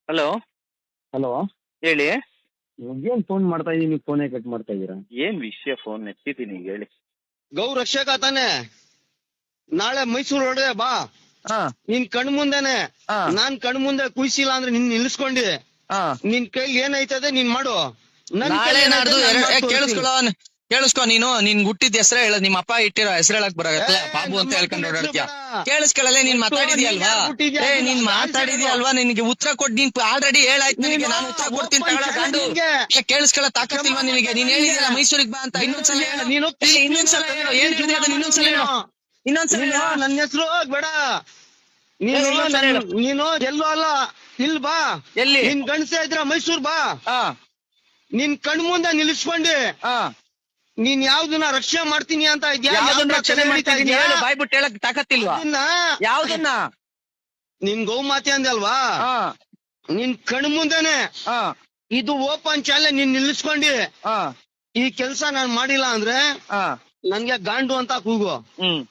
Hello. Hello, ಹೇಳಿ. ಏನ್ phone ಮಾಡ್ತಾ ಇದೀನಿ, ಫೋನೇ ಕಟ್ ಮಾಡ್ತಾ ಇದೀರಾ? ಏನ್ ವಿಷಯ? ಫೋನ್ ಎತ್ತಿದ್ದೀನಿ, ಹೇಳಿ. ಗೌ ರಕ್ಷಕ ತಾನೆ, ನಾಳೆ ಮೈಸೂರು ಹೊಡೆ ಬಾ. ಹಾ ನಿನ್ ಕಣ್ ಮುಂದೆನೆ ಹಾ. ನಾನ್ ಕಣ್ ಮುಂದೆ ಕುಯ್ಸಿಲ್ಲ ಅಂದ್ರೆ ನಿನ್ ನಿಲ್ಸ್ಕೊಂಡಿ ಹಾ. ನಿನ್ ಕೈಲಿ ಏನೈತದೆ ನೀನ್ ಮಾಡು. ನನ್ ನಾಳೆ ಕೈಲಿ ನಾಡ್ದು ಏನಾಯ್ತದೆ ನಾನ್ ಮಾಡ್ತೋರ್ತೀನಿ. ಕೇಳಿಸ್ಕೊ ನೀನು ನಿನ್ ಹುಟ್ಟಿದ ಹೆಸರು ಹೇಳ. ನಿಮ್ಮ ಅಪ್ಪ ಇಟ್ಟಿರೋ ಹೆಸರು ಹೇಳಕ್ ಬರತ್ತಲ್ಲ, ಏ, ಬಾಬು ಅಂತ ನಮ್ಮ ಹೇಳ್ಕೊಂಡು ಅಪ್ಪನ ಓಡಾಡ್ತೀಯ. ಹೆಸ್ರು ಬೇಡ. ಕೇಳಿಸ್ಕೊಳ್ಳಲ್ಲ, ನೀನ್ ಗೊತ್ತು, ಮಾತಾಡಿದ್ಯಲ್ವಾ? ನೀನ್ ಯಾಕ್ ಹುಟ್ಟಿದ್ಯಾ? ನೀನ್ ಅದು ಮಾತಾಡಿದ್ಯಲ್ವಾ? ನಿನ್ಗೆ ಉತ್ತರ ಕೊಟ್ಟು ನೀನ್ ಆಲ್ರೆಡಿ ಹೇಳಾಯ್ತು ನನಗೆ. ನೀನು ನಾನು ಉತ್ತರ ಕೊಡ್ತೀನಿ open ತಗೊಳ ಗಂಡು. challenge ಗೆ. ಕೇಳಿಸ್ಕೊಳ್ಳೋ ತಾಕತ್ತಿಲ್ವಾ ನಿನಗೆ? ನೀನ್ ಹೇಳಿದ್ಯಲ್ಲ ಮೈಸೂರಿಗೆ ಬಾ ಅಂತ. ಇನ್ನೊಂದ್ಸಲ ಹೇಳು. ನೀನು ಇನ್ನೊಂದ್ಸಲ ಹೇಳು. ಏನ್ ಹೇಳಿದೆ ಅದನ್ನ ಇನ್ನೊಂದ್ಸಲ ಹೇಳು. ಇನ್ನೊಂದ್ಸಲ ನೀನು ಹೇಳು. ನನ್ನ ಹೆಸರು ಬೇಡ. ನೀನು ಇನ್ನೊಂದ್ಸಲ ಹೇಳು. ನೀನು ಎಲ್ಲೋ ಅಲ್ಲ, ಇಲ್ ಬಾ. ಎಲ್ಲಿ? ನಿನ್ ಗಂಡಸೆ ಇದ್ರ ಮೈಸೂರ್ ಬಾ. ಹಾ ನಿನ್ ಕಣ್ ಮುಂದೆ ನಿಲ್ಲಿಸ್ಕೊಂಡಿ ಹಾ. ನೀನ್ ಯಾವ್ದನ್ನ ರಕ್ಷಣೆ ಮಾಡ್ತೀನಿ ಅಂತ ಇದ್ಯಾ? ಯಾವ್ದನ್ನ ಯಾವ್ದನ್ನ ರಕ್ಷಣೆ ಮಾಡ್ತಿದೀನಿ ಹೇಳ್ತಾ ಹೇಳು. ಇದ್ಯಾ? ಬಾಯ್ ಬಿಟ್ಟು ಹೇಳಕ್ ತಾಕತ್ತಿಲ್ವಾ? ಅದನ್ನ ಯಾವ್ದನ್ನ? ನಿನ್ ಗೌಮಾತೆ ಅಂದಲ್ವಾ, ಹಾ ನಿನ್ ಕಣ್ ಮುಂದೆನೆ ಹಾ ಇದು ಓಪನ್ ಚಾಲೆಂಜ್ ನೀನ್ ನಿಲ್ಲಿಸ್ಕೊಂಡಿ ಹಾ ಈ ಕೆಲ್ಸ ನಾನ್ ಮಾಡಿಲ್ಲ ಅಂದ್ರೆ ಹಾ. ನನ್ಗೆ ಗಾಂಡು ಅಂತ ಕೂಗು. ಹ್ಮ್,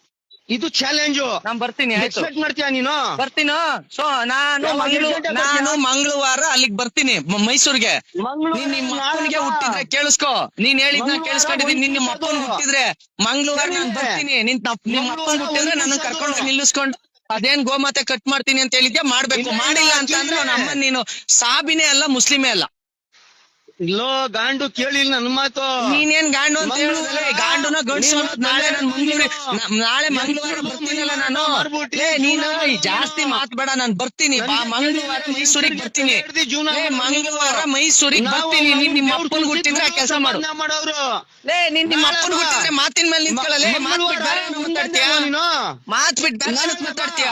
ಇದು ಚಾಲೆಂಜು. ನಾನ್ ಬರ್ತೀನಿ. ಆಯ್ತು, ಎಕ್ಸ್ಪೆಕ್ಟ್ ಮಾಡ್ತೀಯ ನೀನು? ಬರ್ತೀನೋ. ಸೊ ನಾನು ಯಾವಾಗ ಗಂಟೆ ಬರ್ತೀಯಾ? ನಾನು ಮಂಗಳವಾರ ಅಲ್ಲಿಗೆ ಬರ್ತೀನಿ, ಮೈಸೂರ್ಗೆ. ನೀನ್ ನಿಮ್ಮ ಅಪ್ಪನಿಗೆ ಹುಟ್ಟಿದ್ರೆ ಕೇಳಿಸ್ಕೊ. ನೀನ್ ಹೇಳಿದ್ನ ಮಂಗ್ಳವಾರ ಕೇಳಿಸ್ಕೊಂಡಿದೀನಿ. ನಿನ್ ನಿಮ್ಮ ಅಪ್ಪನ್ ಹುಟ್ಟಿದ್ದು. ಹುಟ್ಟಿದ್ರೆ ಮಂಗಳವಾರ ನಾನು ಸರಿ. ಬರ್ತೀನಿ. ನಿಮ್ಮ ಅಪ್ಪನ್ ಹುಟ್ಟಿದ್ರೆ ನನ್ನ ಕರ್ಕೊಂಡು ಹೋಗಿ ನಿಲ್ಲಿಸ್ಕೊಂಡು ಅದೇನ್ ಗೋಮಾತೆ ಕಟ್ ಮಾಡ್ತೀನಿ ಅಂತ ಹೇಳಿದ್ಯಾ, ಮಾಡ್ಬೇಕು. ಇಲ್ಲ, ಮಾಡಿಲ್ಲ ಅಂತ ಅಂದ್ರೆ ಇಲ್ಲ. ಅವ್ನ ಅಮ್ಮ ನೀನು ಸಾಬಿನೇ ಅಲ್ಲ, ಮುಸ್ಲಿಮೇ ಅಲ್ಲ. ಇಲ್ಲೋ ಗಾಂಡು ಕೇಳಿಲ್ಲ ನನ್ ಮಾತು. ನೀನೇನ್ ಗಾಂಡು ಅಂತ ಹೇಳಿದ್ರೆ ಗಾಂಡುನ ಗಂಡ್ಸು ಅನ್ನೋದು ನಾಳೆ ನಾನು ನಾಳೆ ಮಂಗಳವಾರ ಬರ್ತೀನಲ್ಲ ನಾನು. ಮಾಡ್ಬಿಟ್ಟಿ ನೀನು ಜಾಸ್ತಿ ಮಾತ್ಬೇಡ, ನಾನ್ ಬರ್ತೀನಿ. ಮಂಗಳವಾರ ಮೈಸೂರಿಗೆ ಬರ್ತೀನಿ. ಮಂಗಳವಾರ ಮೈಸೂರಿಗೆ ಬರ್ತೀನಿ. ನೀನ್ ನಿಮ್ಮ ಅಪ್ಪನ್ ಹುಟ್ಟಿದ್ರೆ ಕೆಲಸ ಮಾಡು. ಮಾಡೋರು ನೀನ್ ನಿಮ್ಮ ಅಪ್ಪನ್ ಹುಟ್ಟಿದ್ರೆ ಮಾತಿನ ಮೇಲೆ ನಿಂತ್ಕೊಳ್ಳಲೇ. ಮಾತ್ ಬಿಟ್ಟು ಬೇರೆ ಏನೋ ಮಾತಾಡ್ತೀಯ. ಮಾತ್ ಬಿಟ್ಟು ಬೇರೆ ಏನೋ ಮಾತಾಡ್ತೀಯ.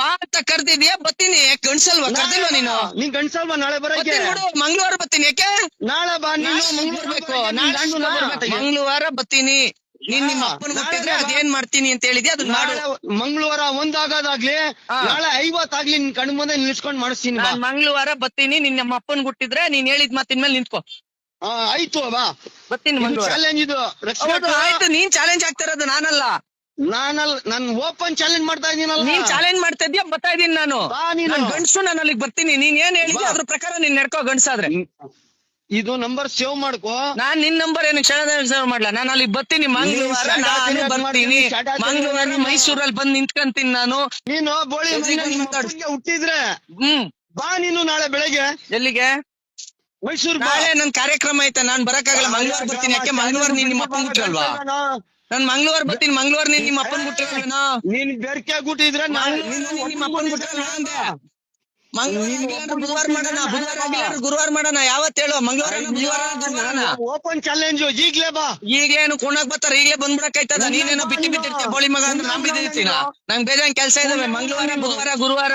ಬಾ ಅಂತ ಕರ್ದಿದ್ಯಾ, ಬರ್ತೀನಿ. ಗಂಡ್ಸಲ್ವಾ? ಕರ್ದಿಲ್ವಾ ನೀನು? ನೀನ್ ಗಂಡ್ಸಲ್ವಾ ನಾಳೆ ಬರಕ್ಕೆ? ಬರ್ತೀನಿ ನೋಡು, ಮಂಗಳವಾರ ಬರ್ತೀನಿ. ಯಾಕೆ? ನಾಳೆ ಬಾ ನೀನು. ಮಂಗಳವಾರ ಬರ್ತೀನಿ. ನೀನ್ ನಿಮ್ಮ ಅಪ್ಪನ್ ಹುಟ್ಟಿದ್ರೆ ಅದೇನ್ ಮಾಡ್ತೀನಿ ಅಂತ ಹೇಳಿದ್ಯಾ, ಅದನ್ನ ಮಾಡು. ಮಂಗಳವಾರ ಒಂದಾಗೋದಾಗ್ಲಿ, ಹಾ. ನಾಳೆ 50 ಆಗ್ಲಿ ನಿನ್ ಕಣ್ ಮುಂದೆ ನಿಲ್ಸ್ಕೊಂಡ್ ಮಾಡಿಸ್ತೀನಿ ಬಾ. ನಾನ್ ಮಂಗಳವಾರ ಬರ್ತೀನಿ. ನಿನ್ ನಮ್ಮ ಅಪ್ಪನ್ ಹುಟ್ಟಿದ್ರೆ ನೀನ್ ಹೇಳಿದ್ ಮಾತಿನ ಮೇಲೆ ನಿಂತ್ಕೋ. ಆಯ್ತು ಬಾ. ಬರ್ತೀನಿ ಮಂಗಳವಾರ. ಚಾಲೆಂಜ್ ಇದು ಹೌದು, ಆಯ್ತು. ನೀನ್ ಚಾಲೆಂಜ್ ಆಗ್ತಾ ಇರೋದು ನಾನಲ್ಲ. ನಾನ್ ಓಪನ್ ಚಾಲೆಂಜ್ ಮಾಡ್ತಾ ಇದೀನಲ್ಲ. ನೀನ್ ಚಾಲೆಂಜ್ ಮಾಡ್ತಾ ಇದ್ಯಾ, ಬರ್ತಾ ಇದೀನಿ ನಾನು. ಬಾ ನೀನು. ನಾನ್ ಗಂಡ್ಸು, ನಾನು ಅಲ್ಲಿಗೆ ಬರ್ತೀನಿ. ನೀನ್ ಏನ್ ಹೇಳಿದ್ಯಾ ಬಾ. ಅದ್ರ ಪ್ರಕಾರ ನೀನ್ ನಡ್ಕೋ, ಗಂಡ್ಸಾದ್ರೆ. ಇದು ನಂಬರ್ ಸೇವ್ ಮಾಡ್ಕೋ. ನಾನ್ ನಿನ್ ನಂಬರ್ ಏನು ಕ್ಷಣದಲ್ಲಿ ಮಾಡ್ಲಾ. ನಾನು ಅಲ್ಲಿಗೆ ಬರ್ತೀನಿ ಮಂಗಳವಾರ. ನಾನು ಬರ್ತೀನಿ ಮಂಗಳವಾರ. ಮೈಸೂರಲ್ಲಿ ಬಂದ್ ನಿಂತ್ಕಂತೀನಿ ನಾನು. ನೀನು ಬೋಳಿ ಎಲ್ಲಿಗೆ ನಿಮ್ಮ ಮಾತಾಡು? ಅಪ್ಪನ್ಗೆ ಹುಟ್ಟಿದ್ರೆ ಹ್ಮ್. ಬಾ ನೀನು ನಾಳೆ ಬೆಳಗ್ಗೆ ಎಲ್ಲಿಗೆ? ಮೈಸೂರು ಬಾ. ನಾಳೆ ನನ್ ಕಾರ್ಯಕ್ರಮ ಐತೆ, ನಾನ್ ಬರಕ್ಕಾಗಲ್ಲ. ಮಂಗಳವಾರ ಬರ್ತೀನಿ. ಯಾಕೆ? ಮಂಗಳವಾರ ನೀನ್ ನಿಮ್ಮ ಅಪ್ಪನ್ ಹುಟ್ಟಿರಲ್ವಾ? ನಾನ್ ಮಂಗಳವಾರ ಬರ್ತೀನಿ. ಮಂಗಳವಾರ ನೀನ್ ನಿಮ್ಮ ಅಪ್ಪನ್ ಹುಟ್ಟಿರಲ್ವೇನೋ? ನೀನ್ ಬೆರ್ಕೆ ಹುಟ್ಟಿದ್ರೆ ನಿಮ್ಮ ಅಪ್ಪನ್ ಹುಟ್ಟಿರಲ್ವ ಅಂದೆ. ಮಂಗಳವಾರ ಬುಧವಾರ ಮಾಡೋಣ, ಬುಧವಾರ ಆಗಿಲ್ಲ ಗುರುವಾರ ಮಾಡೋಣ. ಯಾವತ್ ಹೇಳು? ಮಂಗಳವಾರ ಮಾಡೋಣ. ಓಪನ್ ಚಾಲೆಂಜ್ ಈಗ್ಲೇ ಬಾ. ಈಗೇನು ಕುಣಕ್ ಬರ್ತಾರ? ಈಗಲೇ ಬಂದ್ಬಿಡಕ್ಕಾಯ್ತದ? ನೀನೇನೋ ಬಿಟ್ಟಿರ್ತೀಯ ಬೋಳಿ ಮಗ ಅಂತ ನಾನ್ ಬಿದ್ದಿರ್ತೀನ. ನಂಗ್ ಬೇಜಾನ್ ಕೆಲ್ಸ ಇದಾವೆ. ಮಂಗಳವಾರ ಬುಧವಾರ ಗುರುವಾರ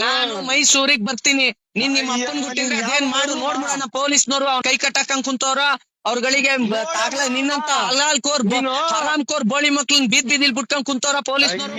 ನಾನು ಮೈಸೂರಿಗೆ ಬರ್ತೀನಿ. ನೀನ್ ನಿಮ್ಮ ಅಪ್ಪನ್ ಹುಟ್ಟಿದ್ರೆ ಅದೇನ್ ಮಾಡು, ನೋಡ್ಬಿಡೋಣ. ಪೊಲೀಸ್ನವರು ಅವ್ರ ಕೈ ಕಟ್ಟಾಕಂಗ್ ಕುಂತವ್ರ. ಅವ್ರಗಳಿಗೆ ನಿನ್ನಂತ ಹಲಾಲ್ ಕೋರ್ ಹರಾಮ್ ಕೋರ್ ಬೋಳಿ ಮಕ್ಳನ್ ಬೀದಿಲ್ ಬಿಟ್ಕೊಂಡ್ ಕುಂತವ್ರ ಪೊಲೀಸ್ನವ್ರು.